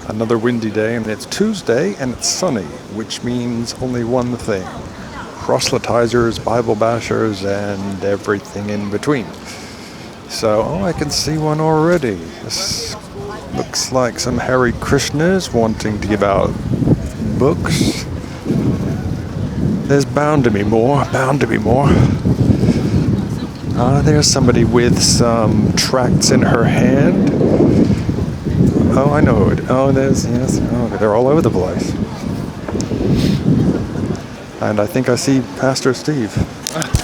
Another windy day, and it's Tuesday, and it's sunny, which means only one thing. Proselytizers, Bible bashers, and everything in between. So, I can see one already. This looks like some Hare Krishnas wanting to give out books. There's bound to be more, there's somebody with some tracts in her hand. Oh, I know it. Oh, yes. Oh, they're all over the place. And I think I see Pastor Steve.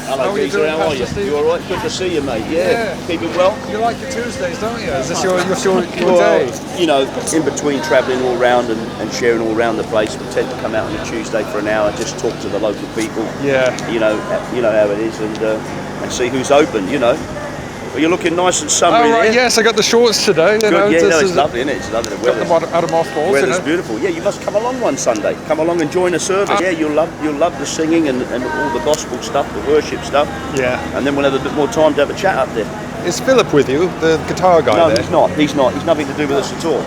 Hello, Geezer, how are you? You all right? Good to see you, mate. Yeah. Keeping well? You like your Tuesdays, don't you? Is this your day? You know, in between travelling all around and sharing all around the place, we tend to come out on a Tuesday for an hour, just talk to the local people. Yeah. You know how it is, and see who's open. Well, you're looking nice and summery. Oh, right, there. Yes, I got the shorts today. Good, it's lovely, isn't it? It's lovely. The out of mothballs. Weather's beautiful. Yeah, you must come along one Sunday. Come along and join a service. Yeah, you'll love the singing and all the gospel stuff, the worship stuff. Yeah. And then we'll have a bit more time to have a chat up there. Is Philip with you, the guitar guy? No, there? He's not. He's nothing to do with us at all.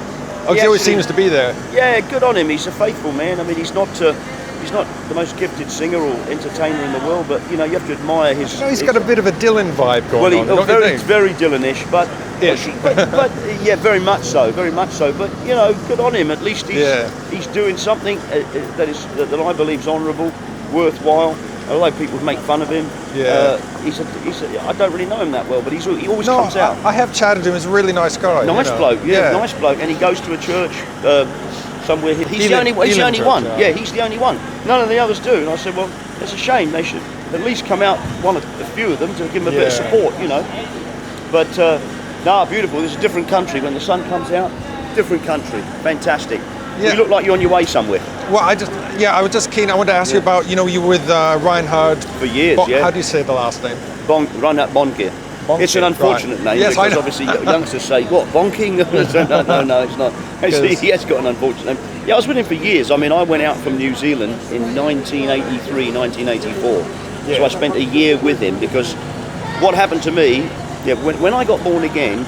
Oh, he always seems to be there. Yeah, good on him. He's a faithful man. I mean, he's not the most gifted singer or entertainer in the world, but you have to admire his. He's got a bit of a Dylan vibe going on. Well, very Dylan-ish, but yeah, very much so. But good on him. At least he's doing something that I believe is honourable, worthwhile. Although people make fun of him, I don't really know him that well, but he always comes out. I have chatted to him. He's a really nice guy. Nice bloke, nice bloke, and he goes to a church somewhere here. He's the only one. Yeah, he's the only one. None of the others do. And I said, well, it's a shame. They should at least come out, a few of them, to give him a bit of support, But beautiful. This is a different country. When the sun comes out, different country. Fantastic. Yeah. You look like you're on your way somewhere. Well, I was just keen. I wanted to ask you about, you were with Reinhard. For years, How do you say the last name? Reinhard Bonnke. It's an unfortunate name, yes, because obviously youngsters say, what, bonking? No, it's not. He has got an unfortunate name. Yeah, I was with him for years. I mean, I went out from New Zealand in 1983, 1984. Yeah. So I spent a year with him, because what happened to me, when I got born again,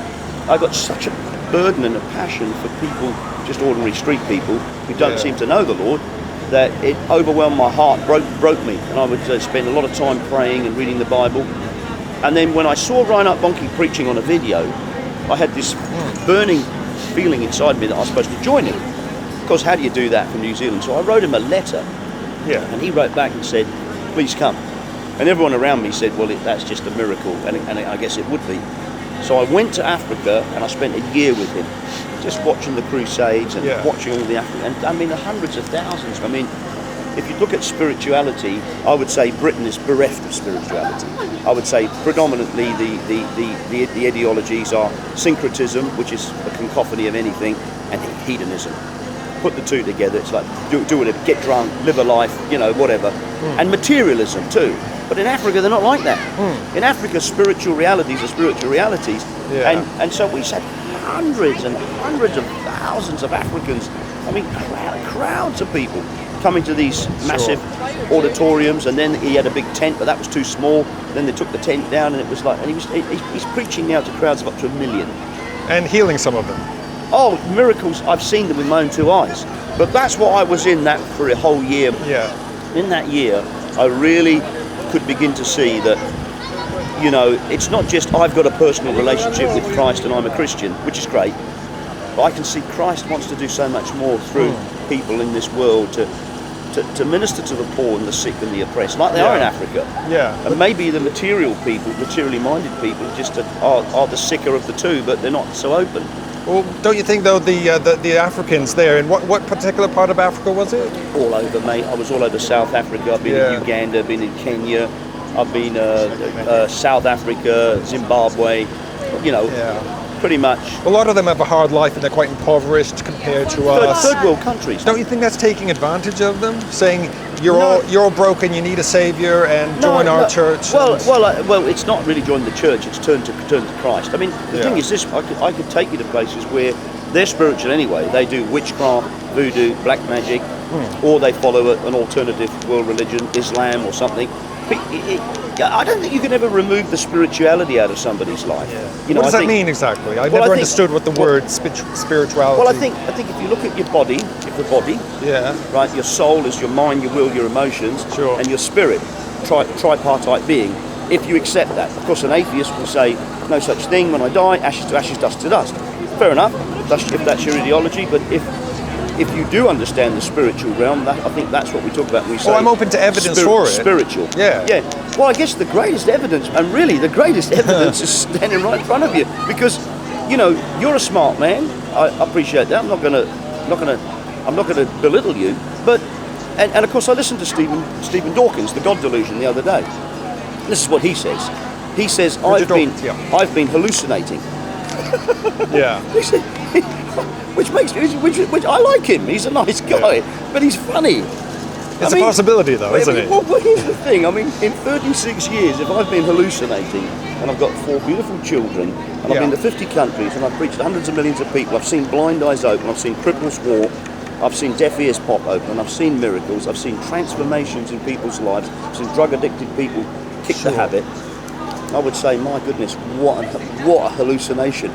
I got such a burden and a passion for people, just ordinary street people, who don't seem to know the Lord, that it overwhelmed my heart, broke me. And I would spend a lot of time praying and reading the Bible. And then when I saw Reinhard Bonnke preaching on a video, I had this burning feeling inside me that I was supposed to join him. Of course, how do you do that from New Zealand? So I wrote him a letter, and he wrote back and said, please come. And everyone around me said, well, that's just a miracle, and I guess it would be. So I went to Africa, and I spent a year with him, just watching the crusades and watching all the African, and I mean, the hundreds of thousands. I mean, if you look at spirituality, I would say Britain is bereft of spirituality. I would say predominantly the ideologies are syncretism, which is a cacophony of anything, and hedonism. Put the two together, it's like do whatever, get drunk, live a life, whatever. And materialism too. But in Africa, they're not like that. In Africa, spiritual realities are spiritual realities. Yeah. And so we had hundreds and hundreds of thousands of Africans, I mean, crowds of people coming to these massive auditoriums, and then he had a big tent, but that was too small. Then they took the tent down, and it was like, and he's preaching now to crowds of up to 1 million. And healing some of them. Oh, miracles, I've seen them with my own 2 eyes. But that's what I was in that for a whole year. Yeah. In that year, I really could begin to see that, it's not just I've got a personal relationship with Christ and I'm a Christian, which is great, but I can see Christ wants to do so much more through people in this world to minister to the poor and the sick and the oppressed, like they are in Africa. Yeah. And maybe the materially minded people just are the sicker of the two, but they're not so open. Well, don't you think, though, the Africans there, in what particular part of Africa was it? All over, mate. I was all over South Africa. I've been in Uganda, I've been in Kenya, I've been South Africa, Zimbabwe, pretty much. A lot of them have a hard life and they're quite impoverished compared to us. Third world countries. Don't you think that's taking advantage of them? Saying, you're all broken, you need a saviour, and join our church? Well, it's not really join the church, it's turn to Christ. I mean, the thing is this, I could take you to places where they're spiritual anyway. They do witchcraft, voodoo, black magic, or they follow an alternative world religion, Islam or something. I don't think you can ever remove the spirituality out of somebody's life. Yeah. You know, What does I that think, mean exactly? I Well, never I think- understood what the word spirituality. Well, I think if you look at your body, the body, Yeah. right, your soul is your mind, your will, your emotions, Sure. and your spirit, tripartite being. If you accept that, of course, an atheist will say no such thing. When I die, ashes to ashes, dust to dust. Fair enough, if that's your ideology. But if you do understand the spiritual realm, I think that's what we talk about when we say. Well, I'm open to evidence for it. Spiritual. Yeah. Yeah. Well, I guess the greatest evidence, and really the greatest evidence, is standing right in front of you, because, you know, you're a smart man. I appreciate that. I'm not gonna belittle you. But and of course, I listened to Stephen Dawkins, the God Delusion, the other day. This is what he says. He says, I've been hallucinating. Yeah. Which I like him. He's a nice guy, but he's funny. It's a possibility, though, isn't it? Well, here's the thing. I mean, in 36 years, if I've been hallucinating, and I've got 4 beautiful children, and I've been to 50 countries, and I've preached to hundreds of millions of people, I've seen blind eyes open, I've seen cripples walk, I've seen deaf ears pop open, I've seen miracles, I've seen transformations in people's lives, I've seen drug-addicted people kick the habit. I would say, my goodness, what a hallucination.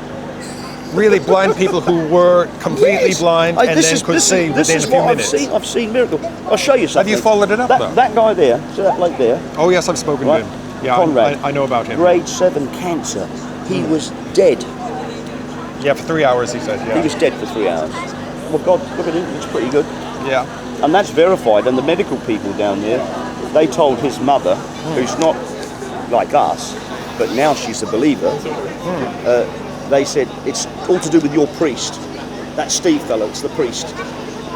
Really blind people who were completely blind and then could see within a few minutes. I've seen miracles. I'll show you something. Have you followed it up, though? That guy there, so that bloke there, Oh, yes, I've spoken right? to him. Yeah, Conrad, I know about him. grade 7 cancer. He was dead. Yeah, for 3 hours, he said, He yeah. was dead for 3 hours. Well, God, look at him. It's pretty good. Yeah. And that's verified. And the medical people down there, they told his mother, who's not like us, but now she's a believer, they said, it's all to do with your priest. That Steve fellow, it's the priest.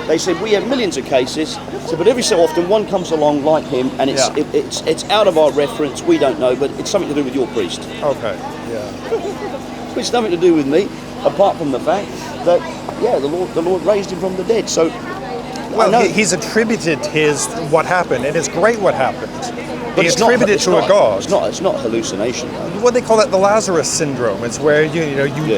They said, we have millions of cases, but every so often one comes along like him, and it's out of our reference, we don't know, but it's something to do with your priest. Okay, yeah. It's nothing to do with me, apart from the fact that, the Lord raised him from the dead. So, Well, he's attributed what happened, and it's great what happened. He attributed it to a god. It's not hallucination, though. What they call it, the Lazarus syndrome. It's where you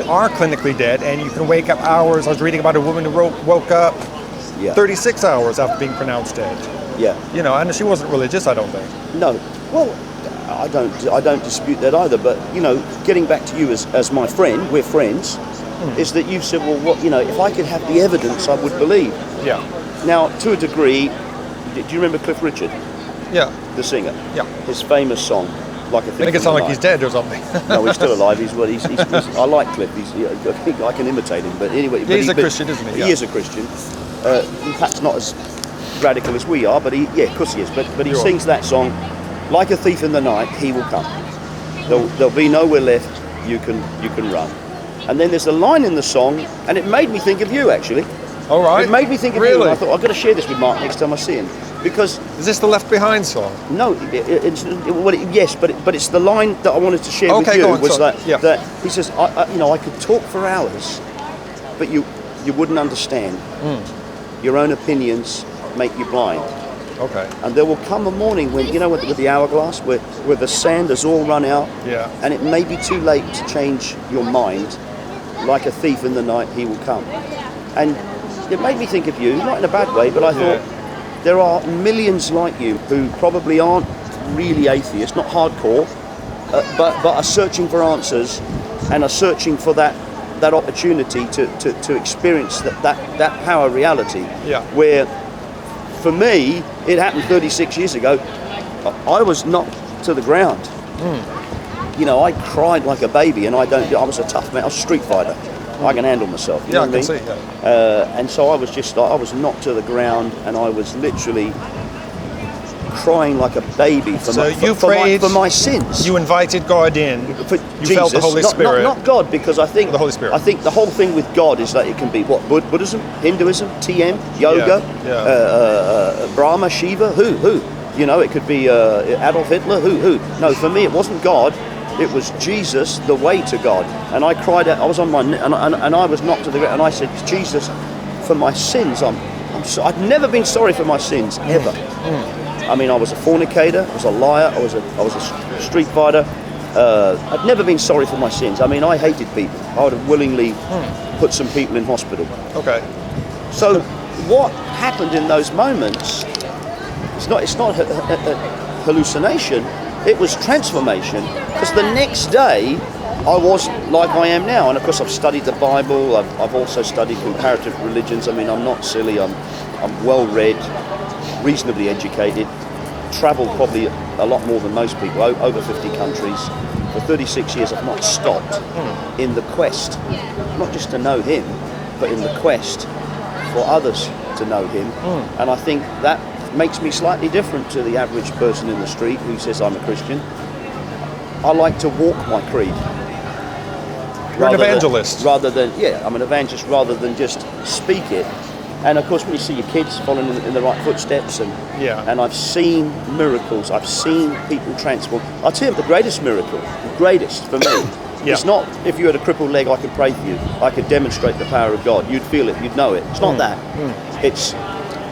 are clinically dead, and you can wake up hours. I was reading about a woman who woke up 36 hours after being pronounced dead. Yeah. You know, and she wasn't religious, I don't think. No. Well, I don't dispute that either. But getting back to you as my friend, we're friends. Is that you've said, well, what if I could have the evidence, I would believe. Yeah. Now, to a degree, do you remember Cliff Richard? Yeah. The singer. Yeah. His famous song, like a thing. Make it sound like he's dead or something. No, he's still alive. He's I like Cliff. I can imitate him, but anyway. He's a Christian, isn't he? He is a Christian. Perhaps not as radical as we are, but of course he is. But he sings that song, like a thief in the night. He will come. There'll be nowhere left. You can run. And then there's a line in the song, and it made me think of you, actually. All right. It made me think of you, and I thought, I've got to share this with Mark next time I see him. Because... Is this the Left Behind song? No, yes, but it's the line that I wanted to share with you. That he says, I could talk for hours, but you wouldn't understand. Your own opinions make you blind. Okay. And there will come a morning when, with the hourglass, where the sand has all run out, and it may be too late to change your mind. Like a thief in the night, he will come. And it made me think of you, not in a bad way, but I thought there are millions like you who probably aren't really atheists, not hardcore, but are searching for answers and are searching for that opportunity to experience that power reality. Yeah. Where, for me, it happened 36 years ago. I was knocked to the ground. I cried like a baby, and I was a tough man. I was a street fighter. I can handle myself. You know what I mean? See. And so I was knocked to the ground, and I was literally crying like a baby for my sins. You invited God in. For you Jesus, felt the Holy Spirit. Not God, because I think the Holy Spirit. I think the whole thing with God is that it can be Buddhism, Hinduism, TM, yoga, Brahma, Shiva. Who? It could be Adolf Hitler. Who? No, for me, it wasn't God. It was Jesus, the way to God. And I cried out. I was on my knee, and I was knocked to the ground. And I said, Jesus, for my sins, I've never been sorry for my sins ever. I mean, I was a fornicator, I was a liar, I was a street fighter. I'd never been sorry for my sins. I mean, I hated people. I would have willingly put some people in hospital. Okay. So what happened in those moments? It's not hallucination. It was transformation. Because the next day, I was like I am now. And of course, I've studied the Bible. I've also studied comparative religions. I mean, I'm not silly. I'm well-read, reasonably educated, travelled probably a lot more than most people, over 50 countries. For 36 years, I've not stopped in the quest, not just to know him, but in the quest for others to know him. And I think that makes me slightly different to the average person in the street who says I'm a Christian. I like to walk my creed. You're an evangelist. I'm an evangelist rather than just speak it. And of course, when you see your kids following in the right footsteps, and I've seen miracles, I've seen people transform. I'll tell you the greatest miracle, the greatest for me, it's not if you had a crippled leg, I could pray for you, I could demonstrate the power of God, you'd feel it, you'd know it. It's not that. It's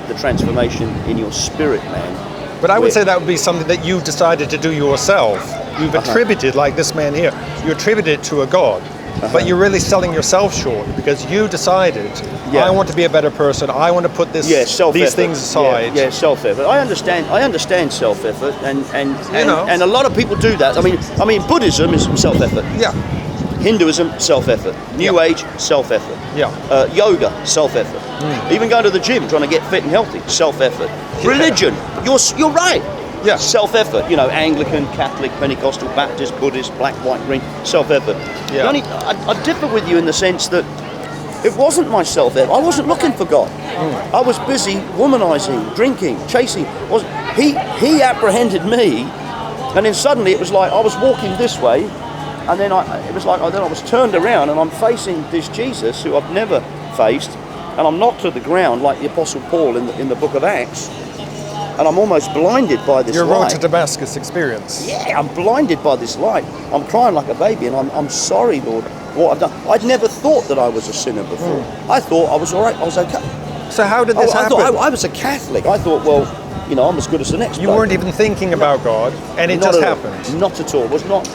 the transformation in your spirit, man. But I would say that would be something that you decided to do yourself. You've attributed, like this man here, you attributed it to a God. But you're really selling yourself short because you decided, I want to be a better person. I want to put these things aside. Yeah, self-effort. I understand self-effort, and a lot of people do that. I mean, Buddhism is self-effort. Yeah. You're self-effort. New Age, self-effort. Yeah. Yoga, self-effort. Even going to the gym, trying to get fit and healthy, self-effort. Religion, you're right. Yeah. Self-effort, Anglican, Catholic, Pentecostal, Baptist, Buddhist, black, white, green, self-effort. Yeah. I differ with you in the sense that it wasn't my self-effort. I wasn't looking for God. I was busy womanizing, drinking, chasing. He apprehended me, and then suddenly it was like I was walking this way, and then I was turned around and I'm facing this Jesus who I've never faced, and I'm knocked to the ground like the Apostle Paul in the book of Acts. And I'm almost blinded by this light. Your road to Damascus experience. Yeah, I'm blinded by this light. I'm crying like a baby, and I'm sorry, Lord, for what I've done. I'd never thought that I was a sinner before. I thought I was all right. I was okay. So how did this happen? I was a Catholic. I thought, well, I'm as good as the next. You weren't even thinking about God, and it just happened. Not at all. It was not.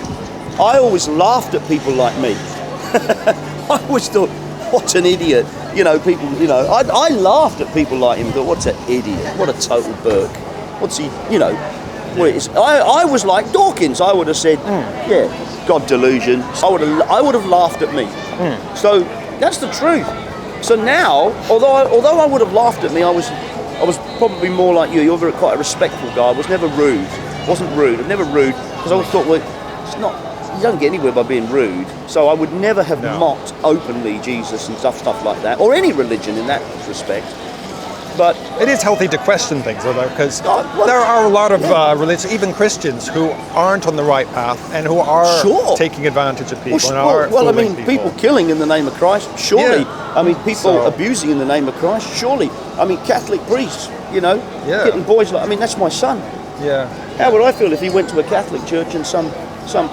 I always laughed at people like me. I always thought, what an idiot. People, I laughed at people like him, thought, what's an idiot? What a total Burke. What's he, I was like Dawkins. I would have said, God delusion. I would have laughed at me. So that's the truth. So now, although I would have laughed at me, I was probably more like you. You're quite a respectful guy. I was never rude. Wasn't rude. I'm never rude because I always thought, well, it's not. You don't get anywhere by being rude. So I would never have mocked openly Jesus and stuff like that, or any religion in that respect. But it is healthy to question things, though, because there are a lot of religions, even Christians, who aren't on the right path and who are taking advantage of people. People killing in the name of Christ, surely. Yeah. People abusing in the name of Christ, surely. Catholic priests, getting boys like. That's my son. Yeah. How would I feel if he went to a Catholic church and some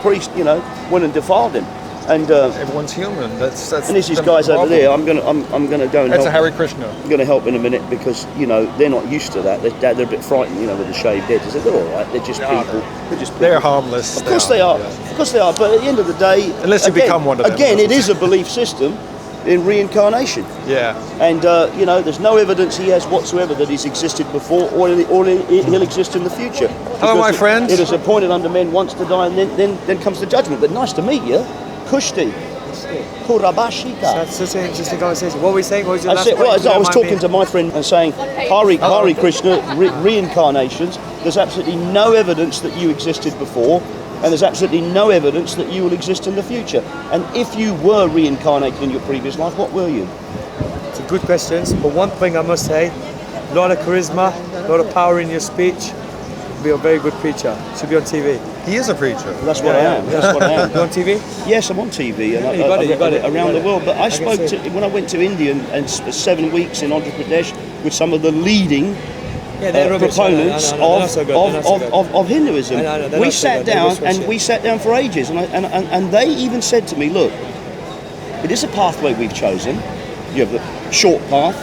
priest, went and defiled him? And everyone's human. That's and there's these guys over there. I'm gonna go and that's help. a Hare Krishna. I'm gonna help in a minute because they're not used to that. They're a bit frightened, with the shaved heads. They're all right. They're just people. They're harmless. Of course they are. Of course they are. But at the end of the day, unless you become one of them. Again, it is a belief system in reincarnation. Yeah. And there's no evidence he has whatsoever that he's existed before or he'll exist in the future. Hello, my friend. It is appointed unto men once to die, and then comes the judgment. But nice to meet you. Kushti. Kurabashika. That's such an interesting conversation. What were we saying? What was your last point? I was talking to my friend and saying, Hari Krishna, reincarnations, there's absolutely no evidence that you existed before, and there's absolutely no evidence that you will exist in the future. And if you were reincarnated in your previous life, what were you? It's a good question, but one thing I must say, a lot of charisma, a lot of power in your speech. Be a very good preacher. Should be on TV. He is a preacher. That's what I am. That's what I am. You on TV? Yes, I'm on TV and you got it around the world. But I spoke when I went to India and 7 weeks in Andhra Pradesh with some of the leading proponents of Hinduism. We sat down for ages, and they even said to me, "Look, it is a pathway we've chosen. You have the short path,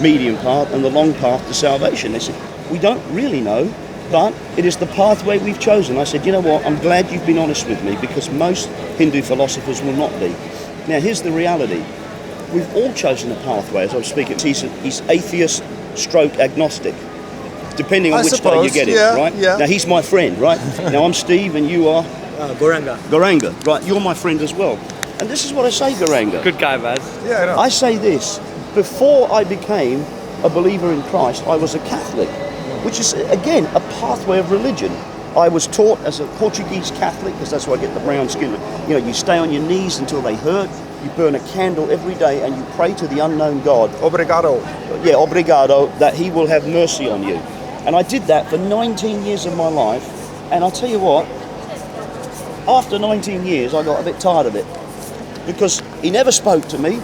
medium path, and the long path to salvation." They said, "We don't really know. But it is the pathway we've chosen." I said, you know what, I'm glad you've been honest with me because most Hindu philosophers will not be. Now, here's the reality. We've all chosen a pathway. As I was speaking, he's atheist stroke agnostic. depending on I which day you suppose, get yeah, it, right? yeah. Now, he's my friend, right? Now, I'm Steve and you are? Goranga. Goranga, right? You're my friend as well. And this is what I say, Goranga. Good guy, man. Yeah, I know. I say this, before I became a believer in Christ, I was a Catholic, which is, again, a pathway of religion. I was taught as a Portuguese Catholic, because that's why I get the brown skin. You know, you stay on your knees until they hurt, you burn a candle every day, and you pray to the unknown God. Obrigado. Yeah, obrigado, that he will have mercy on you. And I did that for 19 years of my life, and I'll tell you what, after 19 years, I got a bit tired of it. Because he never spoke to me,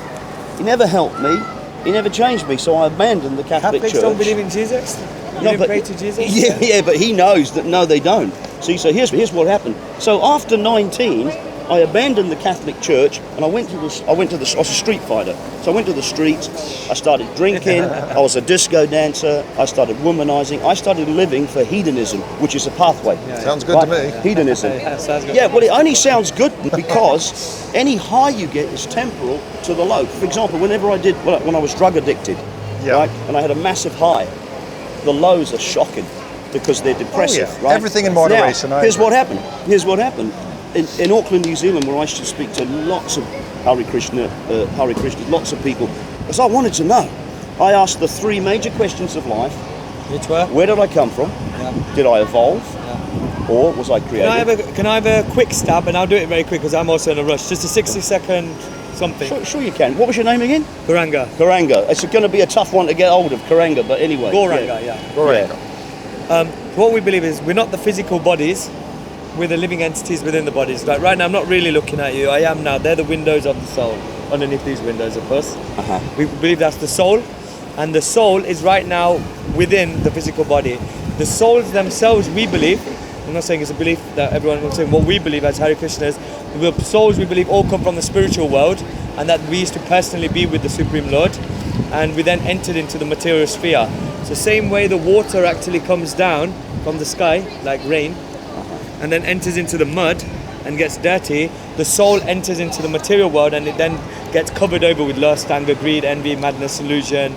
he never helped me, he never changed me, so I abandoned the Catholic Catholics Church. don't believe in Jesus? You didn't pray to Jesus? Yeah, but he knows that no, they don't. See, so here's what happened. So after 19, I abandoned the Catholic Church and I was a street fighter. So I went to the streets, I started drinking, I was a disco dancer, I started womanizing, I started living for hedonism, which is a pathway. Sounds good to me. Hedonism. Sounds good. Yeah, well, it only sounds good because any high you get is temporal to the low. For example, when I was drug addicted, Yeah. right, and I had a massive high, the lows are shocking because they're depressive, yeah. right? Everything in moderation, Now, I here's agree. what happened. In Auckland, New Zealand, where I used to speak to lots of Hari Krishna, lots of people, because I wanted to know. I asked the 3 major questions of life. Which were? Where did I come from? Yeah. Did I evolve? Yeah. Or was I created? Can I have a quick stab, and I'll do it very quick because I'm also in a rush. Just a 60-second something. Sure you can. What was your name again? Goranga. Goranga. It's going to be a tough one to get hold of, Goranga, but anyway. Goranga, yeah. Goranga. What we believe is we're not the physical bodies, we're the living entities within the bodies. Like right now, I'm not really looking at you. I am now. They're the windows of the soul. Underneath these windows, of course. Uh-huh. We believe that's the soul, and the soul is right now within the physical body. The souls themselves, we believe. I'm not saying it's a belief that everyone. I'm saying what we believe as Hare Krishnas. The souls we believe all come from the spiritual world, and that we used to personally be with the Supreme Lord, and we then entered into the material sphere. So same way the water actually comes down from the sky like rain, and then enters into the mud and gets dirty, the soul enters into the material world and it then gets covered over with lust, anger, greed, envy, madness, illusion,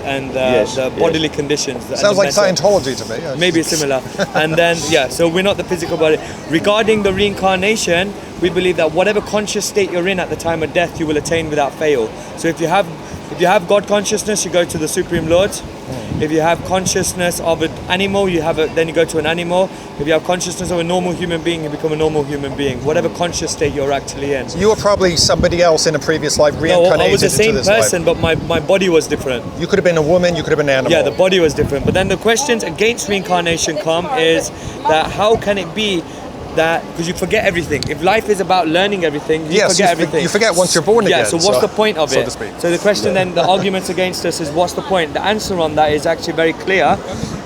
and the bodily conditions. Sounds like Scientology to me. Maybe similar. And then, so we're not the physical body. Regarding the reincarnation, we believe that whatever conscious state you're in at the time of death, you will attain without fail. So if you have God consciousness, you go to the Supreme Lord. If you have consciousness of an animal, then you go to an animal. If you have consciousness of a normal human being, you become a normal human being. Whatever conscious state you're actually in. You were probably somebody else in a previous life reincarnated. No, I was the same into this person, life. but my body was different. You could have been a woman, you could have been an animal. Yeah, the body was different. But then the questions against reincarnation come is that how can it be that, because you forget everything. If life is about learning everything, you forget everything. You forget once you're born again. Yeah, so what's the point of so it? to speak. So the question then, the arguments against us is what's the point? The answer on that is actually very clear.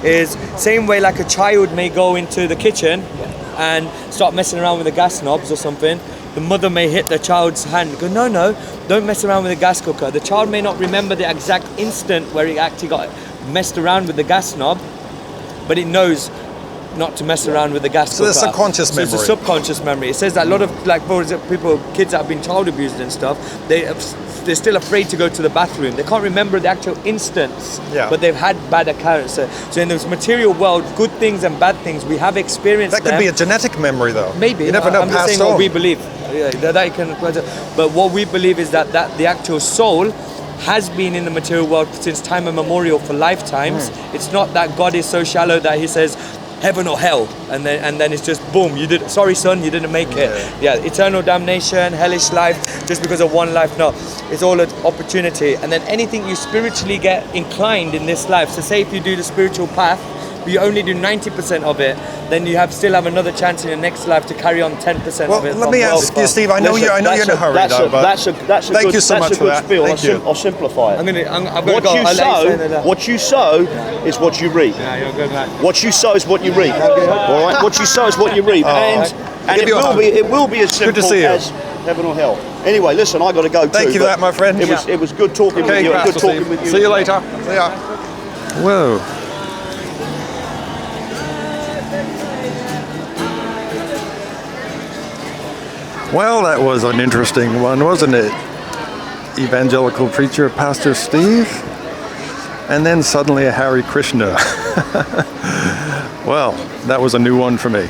Is same way like a child may go into the kitchen and start messing around with the gas knobs or something. The mother may hit the child's hand and go, no, don't mess around with the gas cooker. The child may not remember the exact instant where he actually got messed around with the gas knob, but it knows not to mess around with the gas cooker. So the subconscious memory. It's a subconscious memory. It says that a lot of kids that have been child abused and stuff, they're still afraid to go to the bathroom. They can't remember the actual instance, but they've had bad occurrences. So in this material world, good things and bad things, we have experienced That could be a genetic memory, though. Maybe. You never know. I'm just saying what we believe. Yeah, that you can. But what we believe is that the actual soul has been in the material world since time immemorial for lifetimes. It's not that God is so shallow that he says heaven or hell, and then it's just boom, sorry son, you didn't make it. Yeah, eternal damnation, hellish life, just because of one life. No, it's all an opportunity. And then anything you spiritually get inclined in this life, so say if you do the spiritual path, but you only do 90% of it, then you still have another chance in your next life to carry on 10% of it. Well, let me ask you, Steve. I know you're in a hurry, thank you so much for that. Thank you. I'll simplify it. What you sow is what you reap. Yeah, you're good, man. What you sow is what you reap. All right. What you sow is what you reap, and it will be as simple as heaven or hell. Anyway, listen, I got to go. Thank you for that, my friend. It was good talking with you. Good talking with you. See you later. See ya. Whoa. Well, that was an interesting one, wasn't it? Evangelical preacher, Pastor Steve. and then suddenly a Hari Krishna. Well, that was a new one for me.